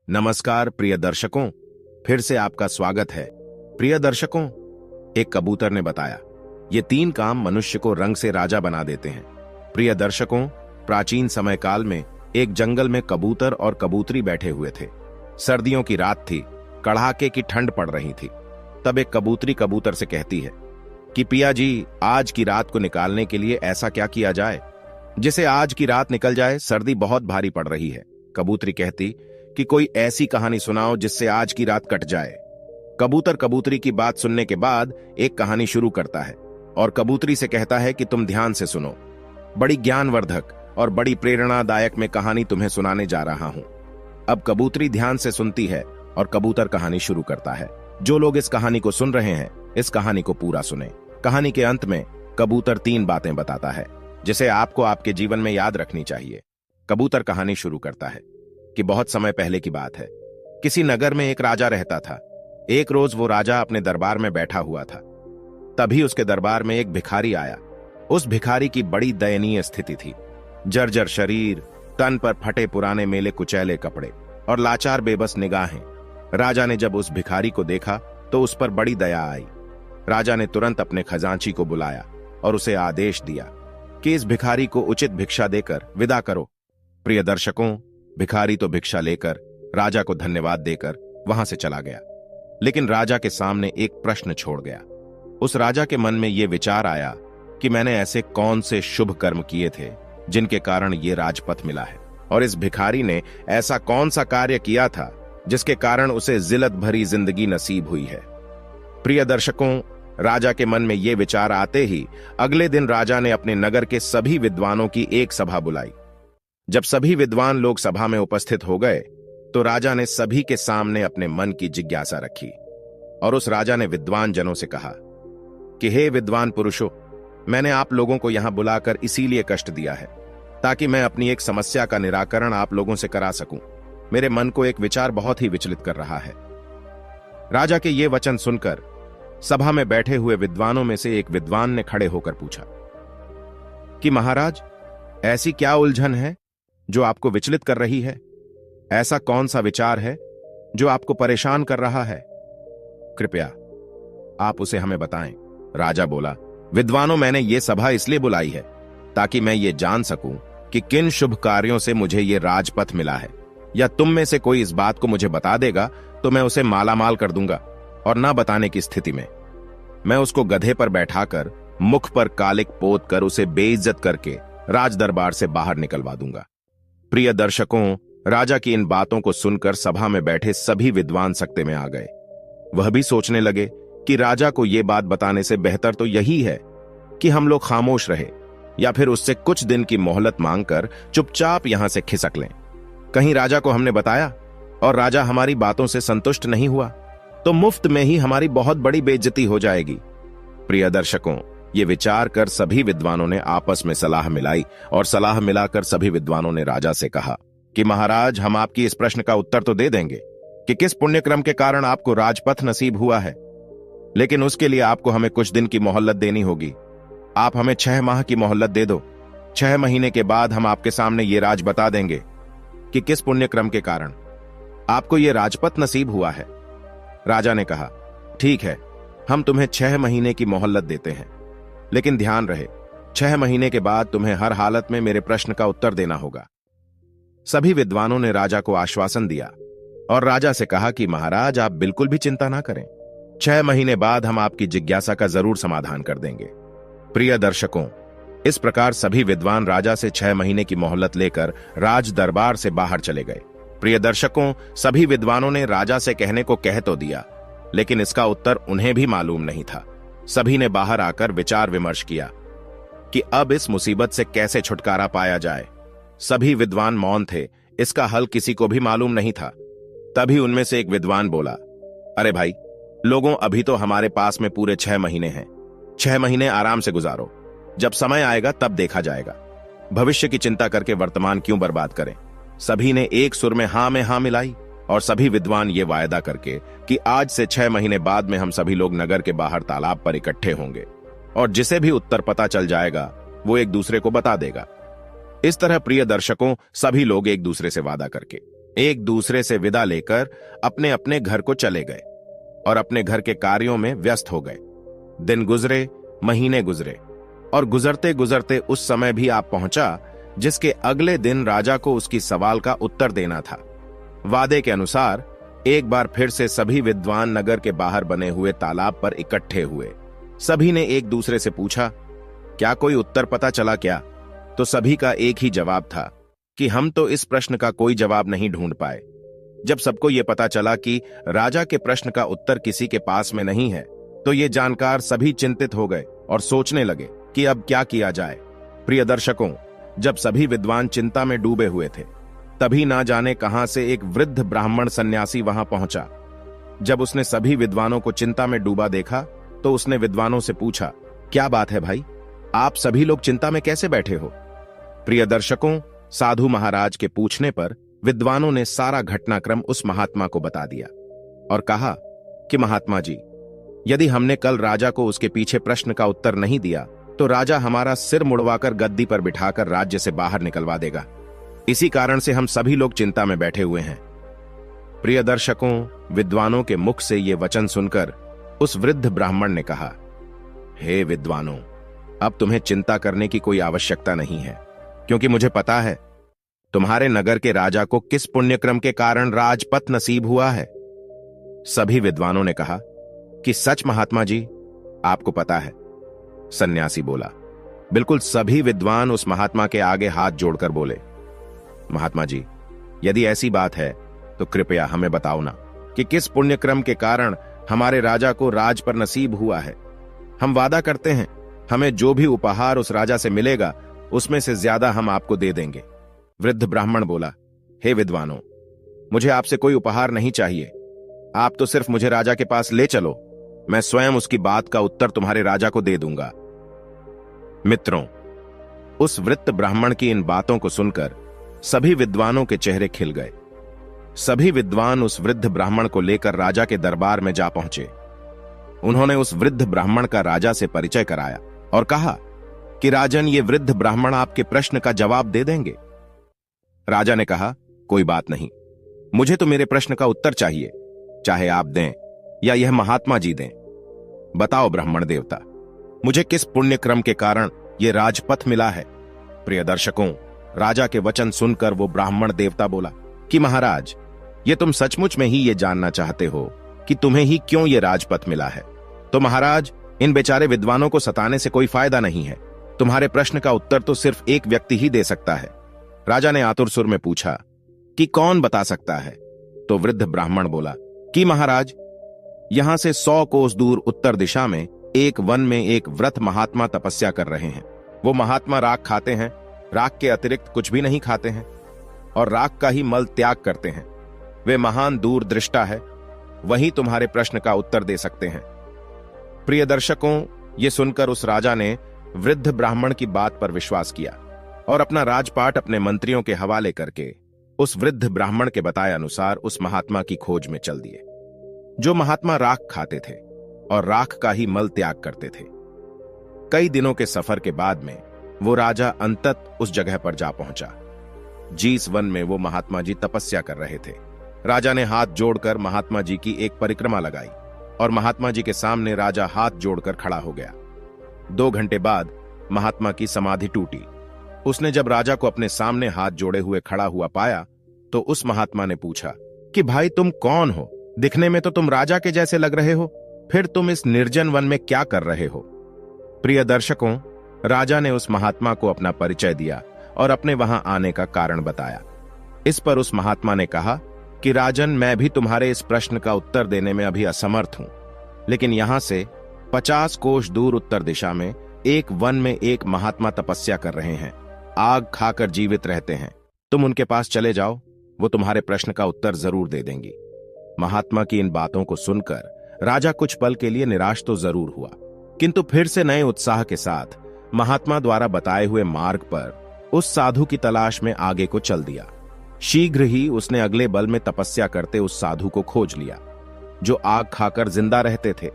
नमस्कार प्रिय दर्शकों, फिर से आपका स्वागत है। प्रिय दर्शकों, एक कबूतर ने बताया, ये 3 काम मनुष्य को रंग से राजा बना देते हैं। प्रिय दर्शकों, प्राचीन समय काल में एक जंगल में कबूतर और कबूतरी बैठे हुए थे। सर्दियों की रात थी, कड़ाके की ठंड पड़ रही थी। तब एक कबूतरी कबूतर से कहती है कि पिया जी, आज की रात को निकालने के लिए ऐसा क्या किया जाए जिसे आज की रात निकल जाए, सर्दी बहुत भारी पड़ रही है। कबूतरी कहती कि कोई ऐसी कहानी सुनाओ जिससे आज की रात कट जाए। कबूतर कबूतरी की बात सुनने के बाद एक कहानी शुरू करता है और कबूतरी से कहता है कि तुम ध्यान से सुनो, बड़ी ज्ञानवर्धक और बड़ी प्रेरणादायक मैं कहानी तुम्हें सुनाने जा रहा हूं। अब कबूतरी ध्यान से सुनती है और कबूतर कहानी शुरू करता है। जो लोग इस कहानी को सुन रहे हैं, इस कहानी को पूरा सुने। कहानी के अंत में कबूतर 3 बातें बताता है जिसे आपको आपके जीवन में याद रखनी चाहिए। कबूतर कहानी शुरू करता है कि बहुत समय पहले की बात है। किसी नगर में एक राजा रहता था। एक रोज वो राजा अपने दरबार में बैठा हुआ था। तभी उसके दरबार में एक भिखारी आया। उस भिखारी की बड़ी दयनीय स्थिति थी। जर्जर शरीर, तन पर फटे पुराने मेले कुचैले कपड़े और लाचार बेबस निगाहें। राजा ने जब उस भिखारी को देखा तो उस पर बड़ी दया आई। राजा ने तुरंत अपने खजांची को बुलाया और उसे आदेश दिया कि इस भिखारी को उचित भिक्षा देकर विदा करो। प्रिय दर्शकों, भिखारी तो भिक्षा लेकर राजा को धन्यवाद देकर वहां से चला गया, लेकिन राजा के सामने एक प्रश्न छोड़ गया। उस राजा के मन में यह विचार आया कि मैंने ऐसे कौन से शुभ कर्म किए थे जिनके कारण ये राजपथ मिला है, और इस भिखारी ने ऐसा कौन सा कार्य किया था जिसके कारण उसे जिल्लत भरी जिंदगी नसीब हुई है। प्रिय दर्शकों, राजा के मन में यह विचार आते ही अगले दिन राजा ने अपने नगर के सभी विद्वानों की एक सभा बुलाई। जब सभी विद्वान लोग सभा में उपस्थित हो गए तो राजा ने सभी के सामने अपने मन की जिज्ञासा रखी और उस राजा ने विद्वान जनों से कहा कि हे विद्वान पुरुषों, मैंने आप लोगों को यहां बुलाकर इसीलिए कष्ट दिया है ताकि मैं अपनी एक समस्या का निराकरण आप लोगों से करा सकूं। मेरे मन को एक विचार बहुत ही विचलित कर रहा है। राजा के ये वचन सुनकर सभा में बैठे हुए विद्वानों में से एक विद्वान ने खड़े होकर पूछा कि महाराज, ऐसी क्या उलझन है जो आपको विचलित कर रही है? ऐसा कौन सा विचार है जो आपको परेशान कर रहा है? कृपया आप उसे हमें बताएं। राजा बोला, विद्वानों, मैंने ये सभा इसलिए बुलाई है ताकि मैं ये जान सकूं कि किन शुभ कार्यों से मुझे ये राजपथ मिला है, या तुम में से कोई इस बात को मुझे बता देगा तो मैं उसे मालामाल कर दूंगा, और ना बताने की स्थिति में मैं उसको गधे पर बैठाकर मुख पर कालिक पोत कर उसे बेइज्जत करके राज दरबार से बाहर निकलवा दूंगा। प्रिय दर्शकों, राजा की इन बातों को सुनकर सभा में बैठे सभी विद्वान सकते में आ गए। वह भी सोचने लगे कि राजा को यह बात बताने से बेहतर तो यही है कि हम लोग खामोश रहे या फिर उससे कुछ दिन की मोहलत मांगकर चुपचाप यहां से खिसक लें। कहीं राजा को हमने बताया और राजा हमारी बातों से संतुष्ट नहीं हुआ तो मुफ्त में ही हमारी बहुत बड़ी बेइज्जती हो जाएगी। प्रिय दर्शकों, ये विचार कर सभी विद्वानों ने आपस में सलाह मिलाई और सलाह मिलाकर सभी विद्वानों ने राजा से कहा कि महाराज, हम आपकी इस प्रश्न का उत्तर तो दे देंगे कि किस पुण्यक्रम के कारण आपको राजपथ नसीब हुआ है, लेकिन उसके लिए आपको हमें कुछ दिन की मोहलत देनी होगी। आप हमें 6 माह की मोहलत दे दो। 6 महीने के बाद हम आपके सामने ये राज बता देंगे कि किस पुण्यक्रम के कारण आपको ये राजपथ नसीब हुआ है। राजा ने कहा, ठीक है, हम तुम्हें 6 महीने की मोहलत देते हैं, लेकिन ध्यान रहे 6 महीने के बाद तुम्हें हर हालत में मेरे प्रश्न का उत्तर देना होगा। सभी विद्वानों ने राजा को आश्वासन दिया और राजा से कहा कि महाराज, आप बिल्कुल भी चिंता ना करें, 6 महीने बाद हम आपकी जिज्ञासा का जरूर समाधान कर देंगे। प्रिय दर्शकों, इस प्रकार सभी विद्वान राजा से 6 महीने की मोहलत लेकर राज दरबार से बाहर चले गए। प्रिय दर्शकों, सभी विद्वानों ने राजा से कहने को कह तो दिया, लेकिन इसका उत्तर उन्हें भी मालूम नहीं था। सभी ने बाहर आकर विचार विमर्श किया कि अब इस मुसीबत से कैसे छुटकारा पाया जाए। सभी विद्वान मौन थे, इसका हल किसी को भी मालूम नहीं था। तभी उनमें से एक विद्वान बोला, अरे भाई लोगों, अभी तो हमारे पास में पूरे 6 महीने हैं। 6 महीने आराम से गुजारो, जब समय आएगा तब देखा जाएगा। भविष्य की चिंता करके वर्तमान क्यों बर्बाद करें। सभी ने एक सुर में हाँ मिलाई और सभी विद्वान ये वायदा करके कि आज से 6 महीने बाद में हम सभी लोग नगर के बाहर तालाब पर इकट्ठे होंगे और जिसे भी उत्तर पता चल जाएगा वो एक दूसरे को बता देगा। इस तरह प्रिय दर्शकों, सभी लोग एक दूसरे से वादा करके एक दूसरे से विदा लेकर अपने अपने घर को चले गए और अपने घर के कार्यों में व्यस्त हो गए। दिन गुजरे, महीने गुजरे और गुजरते गुजरते उस समय भी आप पहुंचा जिसके अगले दिन राजा को उसकी सवाल का उत्तर देना था। वादे के अनुसार एक बार फिर से सभी विद्वान नगर के बाहर बने हुए तालाब पर इकट्ठे हुए। सभी ने एक दूसरे से पूछा, क्या कोई उत्तर पता चला क्या? तो सभी का एक ही जवाब था कि हम तो इस प्रश्न का कोई जवाब नहीं ढूंढ पाए। जब सबको यह पता चला कि राजा के प्रश्न का उत्तर किसी के पास में नहीं है, तो ये जानकर सभी चिंतित हो गए और सोचने लगे कि अब क्या किया जाए। प्रिय दर्शकों, जब सभी विद्वान चिंता में डूबे हुए थे, तभी ना जाने कहां से एक वृद्ध ब्राह्मण सन्यासी वहां पहुंचा। जब उसने सभी विद्वानों को चिंता में डूबा देखा, तो उसने विद्वानों से पूछा, क्या बात है भाई, आप सभी लोग चिंता में कैसे बैठे हो? प्रिय दर्शकों, साधु महाराज के पूछने पर विद्वानों ने सारा घटनाक्रम उस महात्मा को बता दिया और कहा कि महात्मा जी, यदि हमने कल राजा को उसके पीछे प्रश्न का उत्तर नहीं दिया, तो राजा हमारा सिर मुड़वाकर गद्दी पर बिठाकर राज्य से बाहर निकलवा देगा। इसी कारण से हम सभी लोग चिंता में बैठे हुए हैं। प्रिय दर्शकों, विद्वानों के मुख से ये वचन सुनकर उस वृद्ध ब्राह्मण ने कहा, हे विद्वानों, अब तुम्हें चिंता करने की कोई आवश्यकता नहीं है, क्योंकि मुझे पता है तुम्हारे नगर के राजा को किस पुण्यक्रम के कारण राजपथ नसीब हुआ है। सभी विद्वानों ने कहा कि सच महात्मा जी, आपको पता है। सन्यासी बोला। बिल्कुल सभी विद्वान उस महात्मा के आगे हाथ जोड़कर बोले, महात्मा जी, यदि ऐसी बात है तो कृपया हमें बताओ ना कि किस पुण्यक्रम के कारण हमारे राजा को राज पर नसीब हुआ है। हम वादा करते हैं, हमें जो भी उपहार उस राजा से मिलेगा उसमें से ज्यादा हम आपको दे देंगे। वृद्ध ब्राह्मण बोला, हे विद्वानों, मुझे आपसे कोई उपहार नहीं चाहिए। आप तो सिर्फ मुझे राजा के पास ले चलो, मैं स्वयं उसकी बात का उत्तर तुम्हारे राजा को दे दूंगा। मित्रों, उस वृद्ध ब्राह्मण की इन बातों को सुनकर सभी विद्वानों के चेहरे खिल गए। सभी विद्वान उस वृद्ध ब्राह्मण को लेकर राजा के दरबार में जा पहुंचे। उन्होंने उस वृद्ध ब्राह्मण का राजा से परिचय कराया और कहा कि राजन, ये वृद्ध ब्राह्मण आपके प्रश्न का जवाब दे देंगे। राजा ने कहा, कोई बात नहीं, मुझे तो मेरे प्रश्न का उत्तर चाहिए, चाहे आप दें या यह महात्मा जी दें। बताओ ब्राह्मण देवता, मुझे किस पुण्य क्रम के कारण यह राजपथ मिला है? प्रिय दर्शकों, राजा के वचन सुनकर वो ब्राह्मण देवता बोला कि महाराज, ये तुम सचमुच में ही ये जानना चाहते हो कि तुम्हें ही क्यों ये राजपथ मिला है? तो महाराज, इन बेचारे विद्वानों को सताने से कोई फायदा नहीं है। तुम्हारे प्रश्न का उत्तर तो सिर्फ एक व्यक्ति ही दे सकता है। राजा ने आतुर सुर में पूछा कि कौन बता सकता है? तो वृद्ध ब्राह्मण बोला कि महाराज, यहां से 100 कोस दूर उत्तर दिशा में एक वन में एक वृद्ध महात्मा तपस्या कर रहे हैं। वो महात्मा राख खाते हैं, राख के अतिरिक्त कुछ भी नहीं खाते हैं और राख का ही मल त्याग करते हैं। वे महान दूरदृष्टा है, वही तुम्हारे प्रश्न का उत्तर दे सकते हैं। प्रिय दर्शकों, ये सुनकर उस राजा ने वृद्ध ब्राह्मण की बात पर विश्वास किया और अपना राजपाट अपने मंत्रियों के हवाले करके उस वृद्ध ब्राह्मण के बताए अनुसार उस महात्मा की खोज में चल दिए, जो महात्मा राख खाते थे और राख का ही मल त्याग करते थे। कई दिनों के सफर के बाद में वो राजा अंतत उस जगह पर जा पहुंचा जिस वन में वो महात्मा जी तपस्या कर रहे थे। राजा ने हाथ जोड़कर महात्मा जी की एक परिक्रमा लगाई और महात्मा जी के सामने राजा हाथ जोड़कर खड़ा हो गया। 2 घंटे बाद महात्मा की समाधि टूटी। उसने जब राजा को अपने सामने हाथ जोड़े हुए खड़ा हुआ पाया, तो उस महात्मा ने पूछा कि भाई, तुम कौन हो? दिखने में तो तुम राजा के जैसे लग रहे हो, फिर तुम इस निर्जन वन में क्या कर रहे हो? प्रिय दर्शकों, राजा ने उस महात्मा को अपना परिचय दिया और अपने वहां आने का कारण बताया। इस पर उस महात्मा ने कहा कि राजन, मैं भी तुम्हारे इस प्रश्न का उत्तर देने में अभी असमर्थ हूं, लेकिन यहां से 50 कोस दूर उत्तर दिशा में एक वन में एक महात्मा तपस्या कर रहे हैं, आग खाकर जीवित रहते हैं। तुम उनके पास चले जाओ, वो तुम्हारे प्रश्न का उत्तर जरूर दे देंगी। महात्मा की इन बातों को सुनकर राजा कुछ पल के लिए निराश तो जरूर हुआ, किंतु फिर से नए उत्साह के साथ महात्मा द्वारा बताए हुए मार्ग पर उस साधु की तलाश में आगे को चल दिया। शीघ्र ही उसने अगले बल में तपस्या करते उस साधु को खोज लिया, जो आग खाकर जिंदा रहते थे।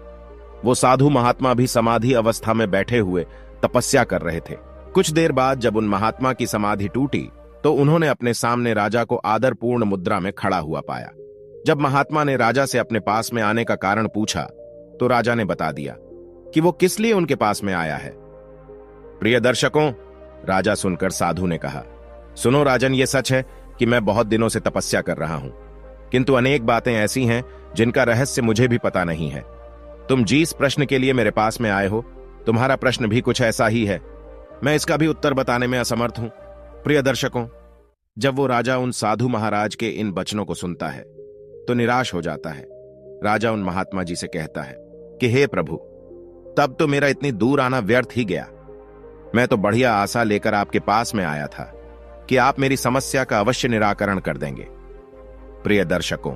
वो साधु महात्मा भी समाधि अवस्था में बैठे हुए तपस्या कर रहे थे। कुछ देर बाद जब उन महात्मा की समाधि टूटी, तो उन्होंने अपने सामने राजा को आदरपूर्ण मुद्रा में खड़ा हुआ पाया। जब महात्मा ने राजा से अपने पास में आने का कारण पूछा तो राजा ने बता दिया कि वो किस लिए उनके पास में आया है। प्रिय दर्शकों, राजा सुनकर साधु ने कहा, सुनो राजन, ये सच है कि मैं बहुत दिनों से तपस्या कर रहा हूं, किंतु अनेक बातें ऐसी हैं जिनका रहस्य मुझे भी पता नहीं है। तुम जिस प्रश्न के लिए मेरे पास में आए हो, तुम्हारा प्रश्न भी कुछ ऐसा ही है। मैं इसका भी उत्तर बताने में असमर्थ हूं। प्रिय दर्शकों, जब वो राजा उन साधु महाराज के इन वचनों को सुनता है तो निराश हो जाता है। राजा उन महात्मा जी से कहता है कि हे प्रभु, तब तो मेरा इतनी दूर आना व्यर्थ ही गया। मैं तो बढ़िया आशा लेकर आपके पास में आया था कि आप मेरी समस्या का अवश्य निराकरण कर देंगे। प्रिय दर्शकों,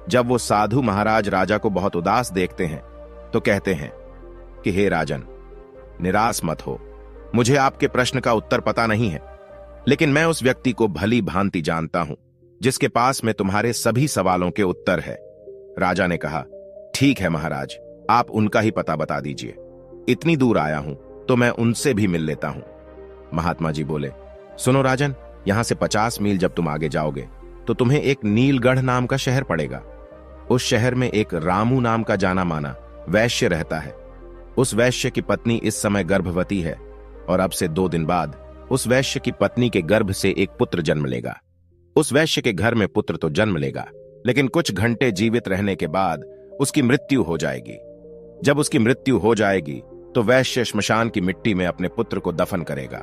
जब वो साधु महाराज राजा को बहुत उदास देखते हैं तो कहते हैं कि हे राजन, निराश मत हो, मुझे आपके प्रश्न का उत्तर पता नहीं है, लेकिन मैं उस व्यक्ति को भली भांति जानता हूं जिसके पास में तुम्हारे सभी सवालों के उत्तर है। राजा ने कहा, ठीक है महाराज, आप उनका ही पता बता दीजिए। इतनी दूर आया हूं तो मैं उनसे भी मिल लेता हूं। महात्मा जी बोले, सुनो राजन, यहां से 50 मील जब तुम आगे जाओगे तो तुम्हें एक नीलगढ़ नाम का शहर पड़ेगा। उस शहर में एक रामू नाम का जाना माना वैश्य रहता है। उस वैश्य की पत्नी इस समय गर्भवती है और अब से 2 दिन बाद उस वैश्य की पत्नी के गर्भ से एक पुत्र जन्म लेगा। उस वैश्य के घर में पुत्र तो जन्म लेगा, लेकिन कुछ घंटे जीवित रहने के बाद उसकी मृत्यु हो जाएगी। जब उसकी मृत्यु हो जाएगी तो वैश्य श्मशान की मिट्टी में अपने पुत्र को दफन करेगा।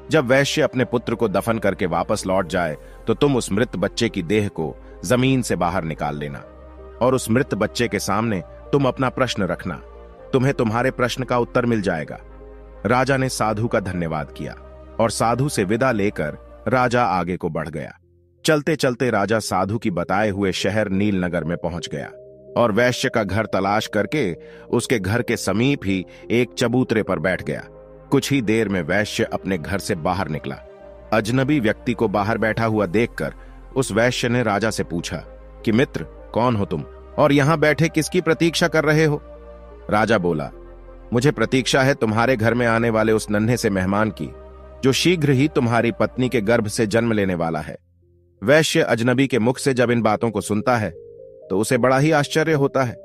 जब वैश्य अपने पुत्र को दफन करके वापस लौट जाए तो तुम उस मृत बच्चे की देह को जमीन से बाहर निकाल लेना और उस मृत बच्चे के सामने तुम अपना प्रश्न रखना। तुम्हें तुम्हारे प्रश्न का उत्तर मिल जाएगा। राजा ने साधु का धन्यवाद किया और साधु से विदा लेकर राजा आगे को बढ़ गया। चलते चलते राजा साधु की बताए हुए शहर नीलनगर में पहुंच गया और वैश्य का घर तलाश करके उसके घर के समीप ही एक चबूतरे पर बैठ गया। कुछ ही देर में वैश्य अपने घर से बाहर निकला। अजनबी व्यक्ति को बाहर बैठा हुआ देखकर उस वैश्य ने राजा से पूछा कि मित्र, कौन हो तुम और यहां बैठे किसकी प्रतीक्षा कर रहे हो? राजा बोला, मुझे प्रतीक्षा है तुम्हारे घर में आने वाले उस नन्हे से मेहमान की, जो शीघ्र ही तुम्हारी पत्नी के गर्भ से जन्म लेने वाला है। वैश्य अजनबी के मुख से जब इन बातों को सुनता है तो उसे बड़ा ही आश्चर्य होता है।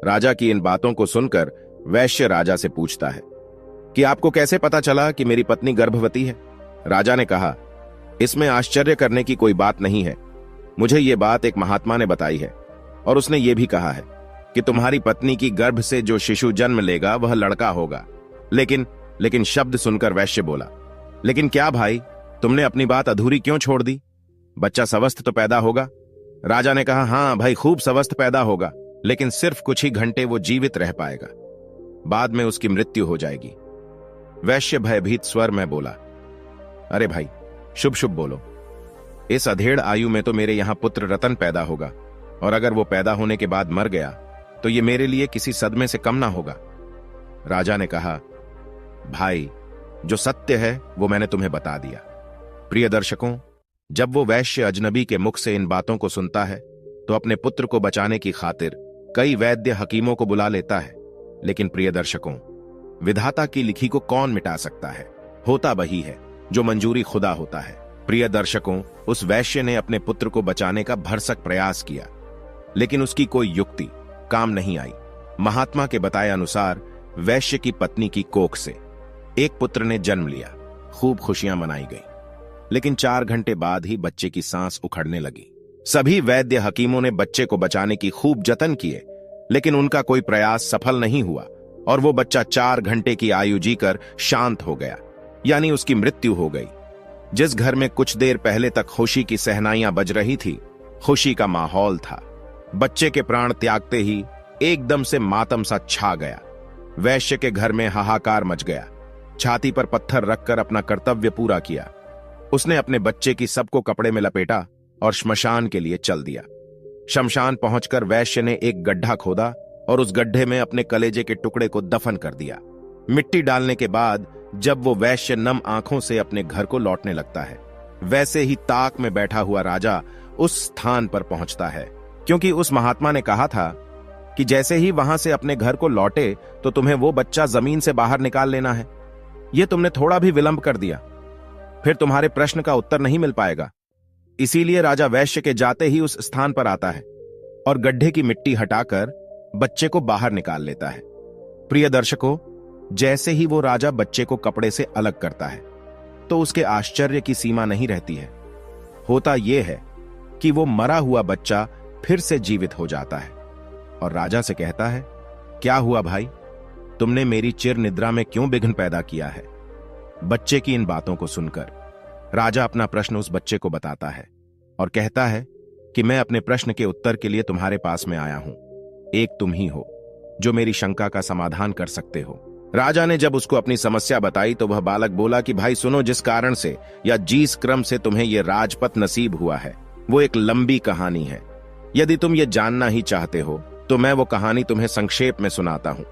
राजा की इन बातों को सुनकर वैश्य राजा से पूछता है कि आपको कैसे पता चला कि मेरी पत्नी गर्भवती है? राजा ने कहा, इसमें आश्चर्य करने की कोई बात नहीं है। मुझे ये बात एक महात्मा ने बताई है और उसने ये भी कहा है कि तुम्हारी पत्नी की गर्भ से जो शिशु जन्म लेगा वह लड़का होगा। लेकिन शब्द सुनकर वैश्य बोला, लेकिन क्या भाई, तुमने अपनी बात अधूरी क्यों छोड़ दी? बच्चा स्वस्थ तो पैदा होगा? राजा ने कहा, हां भाई, खूब स्वस्थ पैदा होगा, लेकिन सिर्फ कुछ ही घंटे वो जीवित रह पाएगा, बाद में उसकी मृत्यु हो जाएगी। वैश्य भयभीत स्वर में बोला, अरे भाई, शुभ शुभ बोलो। इस अधेड़ आयु में तो मेरे यहां पुत्र रतन पैदा होगा, और अगर वो पैदा होने के बाद मर गया तो ये मेरे लिए किसी सदमे से कम ना होगा। राजा ने कहा, भाई, जो सत्य है वो मैंने तुम्हें बता दिया। प्रिय दर्शकों, जब वो वैश्य अजनबी के मुख से इन बातों को सुनता है तो अपने पुत्र को बचाने की खातिर कई वैद्य हकीमों को बुला लेता है। लेकिन प्रिय दर्शकों, विधाता की लिखी को कौन मिटा सकता है? होता वही है जो मंजूरी खुदा होता है। प्रिय दर्शकों, उस वैश्य ने अपने पुत्र को बचाने का भरसक प्रयास किया, लेकिन उसकी कोई युक्ति काम नहीं आई। महात्मा के बताए अनुसार वैश्य की पत्नी की कोख से एक पुत्र ने जन्म लिया। खूब खुशियां मनाई गई, लेकिन 4 घंटे बाद ही बच्चे की सांस उखड़ने लगी। सभी वैद्य हकीमों ने बच्चे को बचाने की खूब जतन किए, लेकिन उनका कोई प्रयास सफल नहीं हुआ और वो बच्चा 4 घंटे की आयु जीकर शांत हो गया, यानी उसकी मृत्यु हो गई। जिस घर में कुछ देर पहले तक खुशी की सहनाइयां बज रही थी, खुशी का माहौल था। बच्चे के प्राण त्यागते ही एकदम से मातम सा छा गया। वैश्य के घर में हाहाकार मच गया। छाती पर पत्थर रखकर अपना कर्तव्य पूरा किया। उसने अपने बच्चे की सबको कपड़े में लपेटा और श्मशान के लिए चल दिया। शमशान पहुंचकर वैश्य ने एक गड्ढा खोदा और उस गड्ढे में अपने कलेजे के टुकड़े को दफन कर दिया। मिट्टी डालने के बाद जब वो वैश्य नम आंखों से अपने घर को लौटने लगता है, वैसे ही ताक में बैठा हुआ राजा उस स्थान पर पहुंचता है, क्योंकि उस महात्मा ने कहा था कि जैसे ही वहां से अपने घर को लौटे तो तुम्हें वो बच्चा जमीन से बाहर निकाल लेना है। यह तुमने थोड़ा भी विलंब कर दिया। फिर तुम्हारे प्रश्न का उत्तर नहीं मिल पाएगा। इसीलिए राजा वैश्य के जाते ही उस स्थान पर आता है और गड्ढे की मिट्टी हटाकर बच्चे को बाहर निकाल लेता है। प्रिय दर्शकों, जैसे ही वो राजा बच्चे को कपड़े से अलग करता है तो उसके आश्चर्य की सीमा नहीं रहती है। होता यह है कि वो मरा हुआ बच्चा फिर से जीवित हो जाता है और राजा से कहता है, क्या हुआ भाई, तुमने मेरी चिर निद्रा में क्यों विघ्न पैदा किया है? बच्चे की इन बातों को सुनकर राजा अपना प्रश्न उस बच्चे को बताता है और कहता है कि मैं अपने प्रश्न के उत्तर के लिए तुम्हारे पास में आया हूं। एक तुम ही हो जो मेरी शंका का समाधान कर सकते हो। राजा ने जब उसको अपनी समस्या बताई तो वह बालक बोला कि भाई सुनो, जिस कारण से या जिस क्रम से तुम्हें यह राजपथ नसीब हुआ है वो एक लंबी कहानी है। यदि तुम ये जानना ही चाहते हो तो मैं वो कहानी तुम्हें संक्षेप में सुनाता हूं।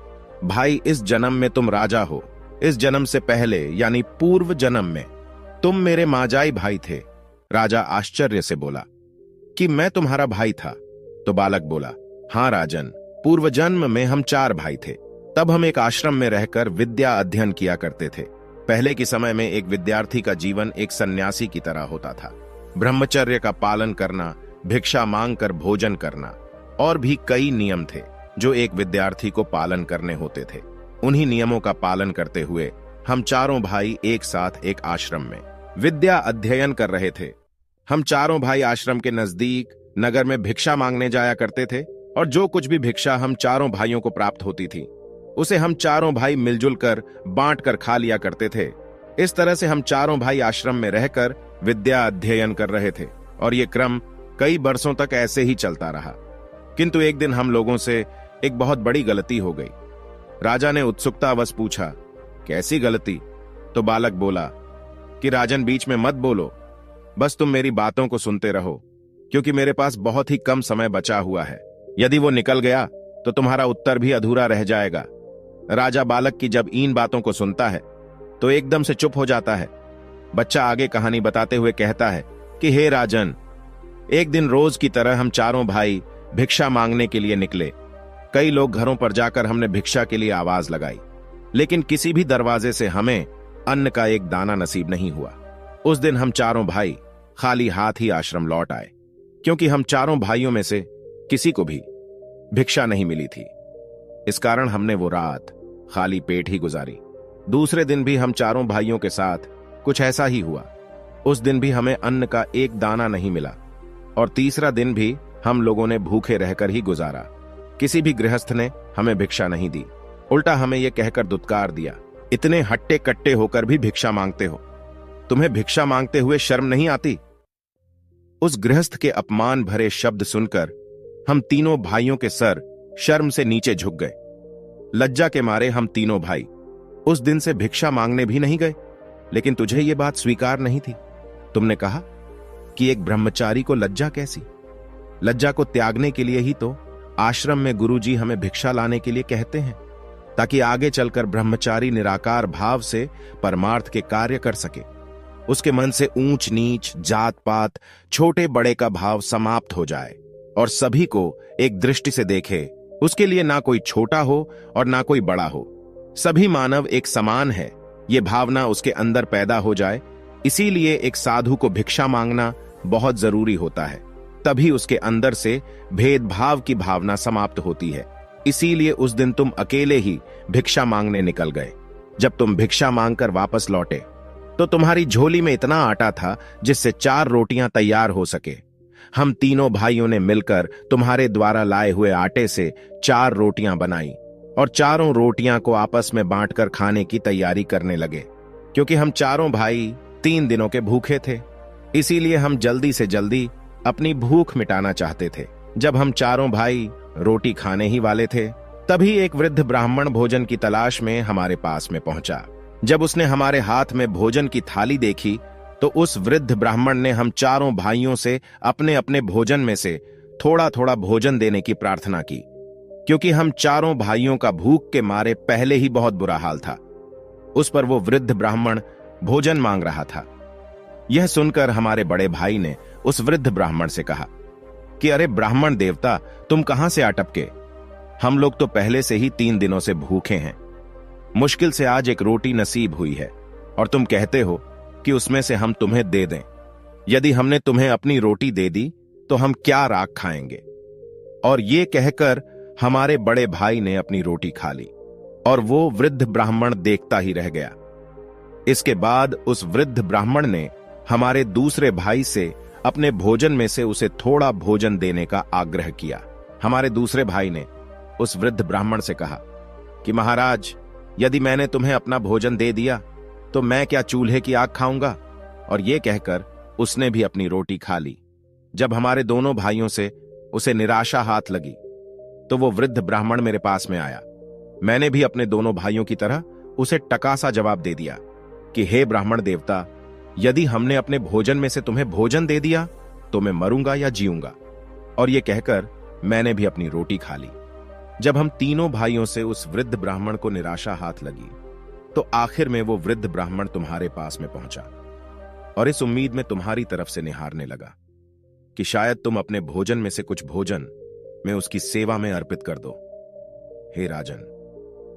भाई, इस जन्म में तुम राजा हो। इस जन्म से पहले यानी पूर्व जन्म में तुम मेरे माजाई भाई थे। राजा आश्चर्य से बोला कि मैं तुम्हारा भाई था? तो बालक बोला, हां राजन, पूर्व जन्म में हम 4 भाई थे। तब हम एक आश्रम में रहकर विद्या अध्ययन किया करते थे। पहले के समय में एक विद्यार्थी का जीवन एक सन्यासी की तरह होता था। ब्रह्मचर्य का पालन करना, भिक्षा मांगकर भोजन करना और भी कई नियम थे जो एक विद्यार्थी को पालन करने होते थे। उन्हीं नियमों का पालन करते हुए हम 4 भाई एक साथ एक आश्रम में विद्या अध्ययन कर रहे थे। हम 4 भाई आश्रम के नजदीक नगर में भिक्षा मांगने जाया करते थे और जो कुछ भी भिक्षा हम 4 भाइयों को प्राप्त होती थी उसे हम 4 भाई मिलजुल कर बांट कर खा लिया करते थे। इस तरह से हम 4 भाई आश्रम में रहकर विद्या अध्ययन कर रहे थे और ये क्रम कई बरसों तक ऐसे ही चलता रहा। किंतु एक दिन हम लोगों से एक बहुत बड़ी गलती हो गई। राजा ने उत्सुकतावश पूछा, कैसी गलती? तो बालक बोला कि राजन, बीच में मत बोलो, बस तुम मेरी बातों को सुनते रहो, क्योंकि मेरे पास बहुत ही कम समय बचा हुआ है। यदि वो निकल गया तो तुम्हारा उत्तर भी अधूरा रह जाएगा। राजा बालक की जब इन बातों को सुनता है तो एकदम से चुप हो जाता है। बच्चा आगे कहानी बताते हुए कहता है कि हे राजन, एक दिन रोज की तरह हम 4 भाई भिक्षा मांगने के लिए निकले। कई लोग घरों पर जाकर हमने भिक्षा के लिए आवाज लगाई, लेकिन किसी भी दरवाजे से हमें अन्न का एक दाना नसीब नहीं हुआ। उस दिन हम 4 भाई खाली हाथ ही आश्रम लौट आए, क्योंकि हम 4 भाइयों में से किसी को भी भिक्षा नहीं मिली थी। इस कारण हमने वो रात खाली पेट ही गुजारी। दूसरे दिन भी हम 4 भाइयों के साथ कुछ ऐसा ही हुआ। उस दिन भी हमें अन्न का एक दाना नहीं मिला और तीसरा दिन भी हम लोगों ने भूखे रहकर ही गुजारा। किसी भी गृहस्थ ने हमें भिक्षा नहीं दी, उल्टा हमें यह कहकर दुत्कार दिया, इतने हट्टे कट्टे होकर भी भिक्षा मांगते हो, तुम्हें भिक्षा मांगते हुए शर्म नहीं आती? उस गृहस्थ के अपमान भरे शब्द सुनकर हम तीनों भाइयों के सर शर्म से नीचे झुक गए। लज्जा के मारे हम तीनों भाई उस दिन से भिक्षा मांगने भी नहीं गए। लेकिन तुझे यह बात स्वीकार नहीं थी। तुमने कहा कि एक ब्रह्मचारी को लज्जा कैसी? लज्जा को त्यागने के लिए ही तो आश्रम में गुरुजी हमें भिक्षा लाने के लिए कहते हैं, ताकि आगे चलकर ब्रह्मचारी निराकार भाव से परमार्थ के कार्य कर सके। उसके मन से ऊंच नीच, जात पात, छोटे बड़े का भाव समाप्त हो जाए और सभी को एक दृष्टि से देखे। उसके लिए ना कोई छोटा हो और ना कोई बड़ा हो, सभी मानव एक समान है, ये भावना उसके अंदर पैदा हो जाए। इसीलिए एक साधु को भिक्षा मांगना बहुत जरूरी होता है, तभी उसके अंदर से भेदभाव की भावना समाप्त होती है। इसीलिए उस दिन तुम अकेले ही भिक्षा मांगने निकल गए। जब तुम भिक्षा मांगकर वापस लौटे तो तुम्हारी झोली में इतना आटा था जिससे 4 रोटियां तैयार हो सके। हम तीनों भाइयों ने मिलकर तुम्हारे द्वारा लाए हुए आटे से 4 रोटियां बनाई और 4 रोटियां को आपस में बांटकर खाने की तैयारी करने लगे, क्योंकि हम 4 भाई 3 दिनों के भूखे थे। इसीलिए हम जल्दी से जल्दी अपनी भूख मिटाना चाहते थे। जब हम 4 भाई रोटी खाने ही वाले थे, तभी एक वृद्ध ब्राह्मण भोजन की तलाश में हमारे पास में पहुंचा। जब उसने हमारे हाथ में भोजन की थाली देखी तो उस वृद्ध ब्राह्मण ने हम 4 भाइयों से अपने अपने भोजन में से थोड़ा थोड़ा भोजन देने की प्रार्थना की, क्योंकि हम 4 भाइयों का भूख के मारे पहले ही बहुत बुरा हाल था। उस पर वो वृद्ध ब्राह्मण भोजन मांग रहा था। यह सुनकर हमारे बड़े भाई ने उस वृद्ध ब्राह्मण से कहा कि अरे ब्राह्मण देवता, तुम कहां से आ टपके? हम लोग तो पहले से ही 3 दिनों से भूखे हैं। मुश्किल से आज एक रोटी नसीब हुई है और तुम कहते हो कि उसमें से हम तुम्हें दे दें। यदि हमने तुम्हें अपनी रोटी दे दी तो हम क्या राख खाएंगे। और ये कहकर हमारे बड़े भाई ने अपनी रोटी खा ली और वो वृद्ध ब्राह्मण देखता ही रह गया। इसके बाद उस वृद्ध ब्राह्मण ने हमारे दूसरे भाई से अपने भोजन में से उसे थोड़ा भोजन देने का आग्रह किया। हमारे दूसरे भाई ने उस वृद्ध ब्राह्मण से कहा कि महाराज, यदि मैंने तुम्हें अपना भोजन दे दिया तो मैं क्या चूल्हे की आग खाऊंगा। और ये कहकर उसने भी अपनी रोटी खा ली। जब हमारे दोनों भाइयों से उसे निराशा हाथ लगी तो वो वृद्ध ब्राह्मण मेरे पास में आया। मैंने भी अपने दोनों भाइयों की तरह उसे टकासा जवाब दे दिया कि हे ब्राह्मण देवता, यदि हमने अपने भोजन में से तुम्हें भोजन दे दिया तो मैं मरूंगा या जीऊंगा। और ये कहकर मैंने भी अपनी रोटी खा ली। जब हम तीनों भाइयों से उस वृद्ध ब्राह्मण को निराशा हाथ लगी तो आखिर में वो वृद्ध ब्राह्मण तुम्हारे पास में पहुंचा और इस उम्मीद में तुम्हारी तरफ से निहारने लगा कि शायद तुम अपने भोजन में से कुछ भोजन में उसकी सेवा में अर्पित कर दो। हे राजन,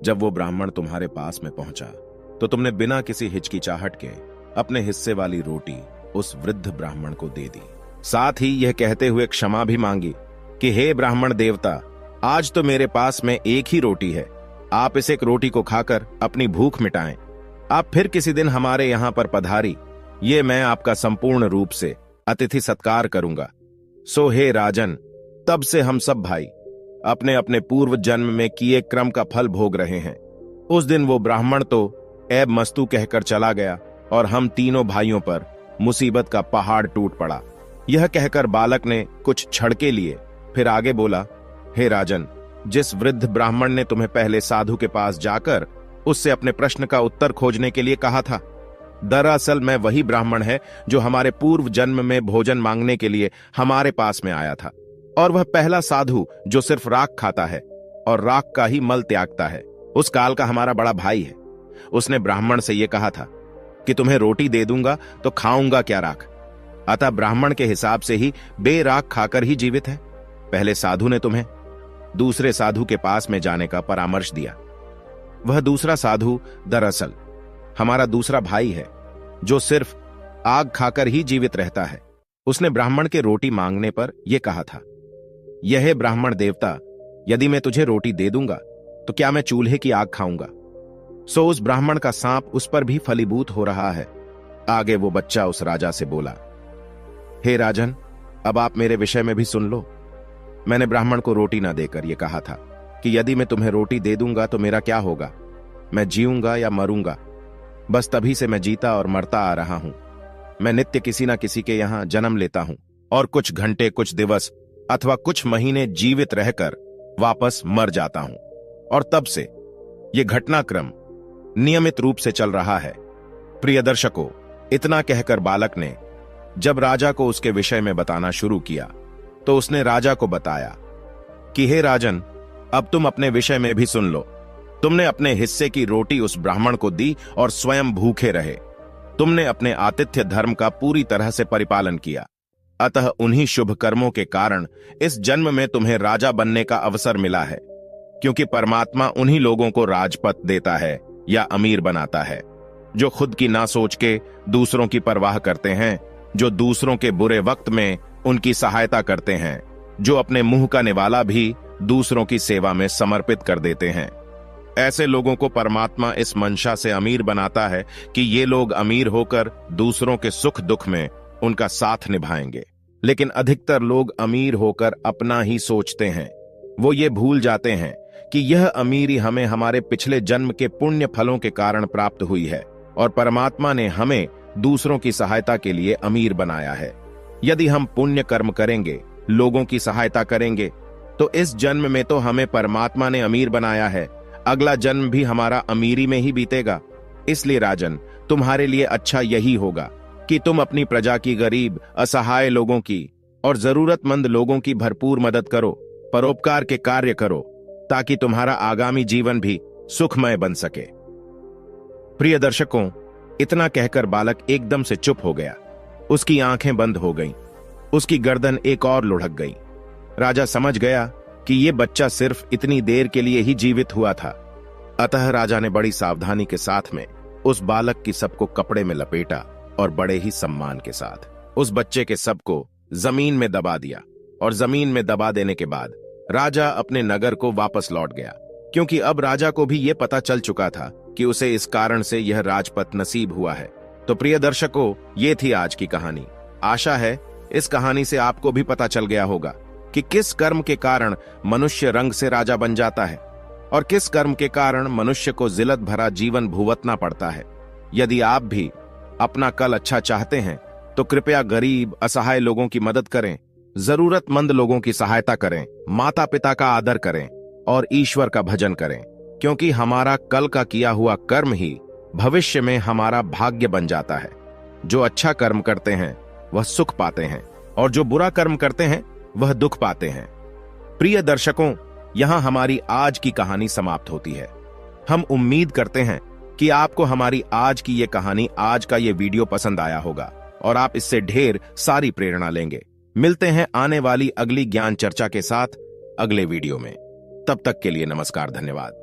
जब वो ब्राह्मण तुम्हारे पास में पहुंचा तो तुमने बिना किसी हिचकिचाहट के अपने हिस्से वाली रोटी उस वृद्ध ब्राह्मण को दे दी। साथ ही यह कहते हुए क्षमा भी मांगी कि हे ब्राह्मण देवता, आज तो मेरे पास में एक ही रोटी है, आप इस एक रोटी को खाकर अपनी भूख मिटाएं। आप फिर किसी दिन हमारे यहां पर पधारी, ये मैं आपका संपूर्ण रूप से अतिथि सत्कार करूंगा। सो हे राजन, तब से हम सब भाई अपने अपने पूर्व जन्म में किए क्रम का फल भोग रहे हैं। उस दिन वो ब्राह्मण तो ऐब मस्तू कहकर चला गया और हम तीनों भाइयों पर मुसीबत का पहाड़ टूट पड़ा। यह कहकर बालक ने कुछ छड़के लिए, फिर आगे बोला, हे राजन, जिस वृद्ध ब्राह्मण ने तुम्हें पहले साधु के पास जाकर उससे अपने प्रश्न का उत्तर खोजने के लिए कहा था, दरअसल मैं वही ब्राह्मण है जो हमारे पूर्व जन्म में भोजन मांगने के लिए हमारे पास में आया था। और वह पहला साधु जो सिर्फ राख खाता है और राख का ही मल त्यागता है, उस काल का हमारा बड़ा भाई है। उसने ब्राह्मण से यह कहा था कि तुम्हें रोटी दे दूंगा तो खाऊंगा क्या राख। अतः ब्राह्मण के हिसाब से ही बेराख खाकर ही जीवित है। पहले साधु ने तुम्हें दूसरे साधु के पास में जाने का परामर्श दिया। वह दूसरा साधु दरअसल हमारा दूसरा भाई है जो सिर्फ आग खाकर ही जीवित रहता है। उसने ब्राह्मण के रोटी मांगने पर यह कहा था, यह ब्राह्मण देवता, यदि मैं तुझे रोटी दे दूंगा तो क्या मैं चूल्हे की आग खाऊंगा। सो उस ब्राह्मण का सांप उस पर भी फलीभूत हो रहा है। आगे वो बच्चा उस राजा से बोला, हे राजन, अब आप मेरे विषय में भी सुन लो। मैंने ब्राह्मण को रोटी ना देकर यह कहा था कि यदि मैं तुम्हें रोटी दे दूंगा तो मेरा क्या होगा, मैं जीऊंगा या मरूंगा। बस तभी से मैं जीता और मरता आ रहा हूं। मैं नित्य किसी ना किसी के यहां जन्म लेता हूं और कुछ घंटे, कुछ दिवस अथवा कुछ महीने जीवित रहकर वापस मर जाता हूं। और तब से यह घटनाक्रम नियमित रूप से चल रहा है। प्रिय दर्शकों, इतना कहकर बालक ने जब राजा को उसके विषय में बताना शुरू किया तो उसने राजा को बताया कि हे राजन, अब तुम अपने विषय में भी सुन लो। तुमने अपने हिस्से की रोटी उस ब्राह्मण को दी और स्वयं भूखे रहे। तुमने अपने आतिथ्य धर्म का पूरी तरह से परिपालन किया। अतः उन्हीं शुभ कर्मों के कारण इस जन्म में तुम्हें राजा बनने का अवसर मिला है, क्योंकि परमात्मा उन्हीं लोगों को राजपद देता है या अमीर बनाता है जो खुद की ना सोच के दूसरों की परवाह करते हैं, जो दूसरों के बुरे वक्त में उनकी सहायता करते हैं, जो अपने मुंह का निवाला भी दूसरों की सेवा में समर्पित कर देते हैं। ऐसे लोगों को परमात्मा इस मंशा से अमीर बनाता है कि ये लोग अमीर होकर दूसरों के सुख दुख में उनका साथ निभाएंगे। लेकिन अधिकतर लोग अमीर होकर अपना ही सोचते हैं। वो ये भूल जाते हैं कि यह अमीरी हमें हमारे पिछले जन्म के पुण्य फलों के कारण प्राप्त हुई है और परमात्मा ने हमें दूसरों की सहायता के लिए अमीर बनाया है। यदि हम पुण्य कर्म करेंगे, लोगों की सहायता करेंगे, तो इस जन्म में तो हमें परमात्मा ने अमीर बनाया है, अगला जन्म भी हमारा अमीरी में ही बीतेगा। इसलिए राजन, तुम्हारे लिए अच्छा यही होगा कि तुम अपनी प्रजा की गरीब, असहाय लोगों की और जरूरतमंद लोगों की भरपूर मदद करो, परोपकार के कार्य करो, ताकि तुम्हारा आगामी जीवन भी सुखमय बन सके। प्रिय दर्शकों, इतना कहकर बालक एकदम से चुप हो गया। उसकी आंखें बंद हो गईं, उसकी गर्दन एक और लुढ़क गई। राजा समझ गया कि यह बच्चा सिर्फ इतनी देर के लिए ही जीवित हुआ था। अतः राजा ने बड़ी सावधानी के साथ में उस बालक की सबको कपड़े में लपेटा और बड़े ही सम्मान के साथ उस बच्चे के शव को जमीन में दबा दिया। और जमीन में दबा देने के बाद राजा अपने नगर को वापस लौट गया, क्योंकि अब राजा को भी यह पता चल चुका था कि उसे इस कारण से यह राजपद नसीब हुआ है। तो प्रिय दर्शकों, ये थी आज की कहानी। आशा है इस कहानी से आपको भी पता चल गया होगा कि किस कर्म के कारण मनुष्य रंग से राजा बन जाता है और किस कर्म के कारण मनुष्य को जिल्लत भरा जीवन भुगतना पड़ता है। यदि आप भी अपना कल अच्छा चाहते हैं तो कृपया गरीब असहाय लोगों की मदद करें, जरूरतमंद लोगों की सहायता करें, माता पिता का आदर करें और ईश्वर का भजन करें, क्योंकि हमारा कल का किया हुआ कर्म ही भविष्य में हमारा भाग्य बन जाता है। जो अच्छा कर्म करते हैं वह सुख पाते हैं और जो बुरा कर्म करते हैं वह दुख पाते हैं। प्रिय दर्शकों, यहां हमारी आज की कहानी समाप्त होती है। हम उम्मीद करते हैं कि आपको हमारी आज की ये कहानी, आज का ये वीडियो पसंद आया होगा और आप इससे ढेर सारी प्रेरणा लेंगे। मिलते हैं आने वाली अगली ज्ञान चर्चा के साथ अगले वीडियो में। तब तक के लिए नमस्कार, धन्यवाद।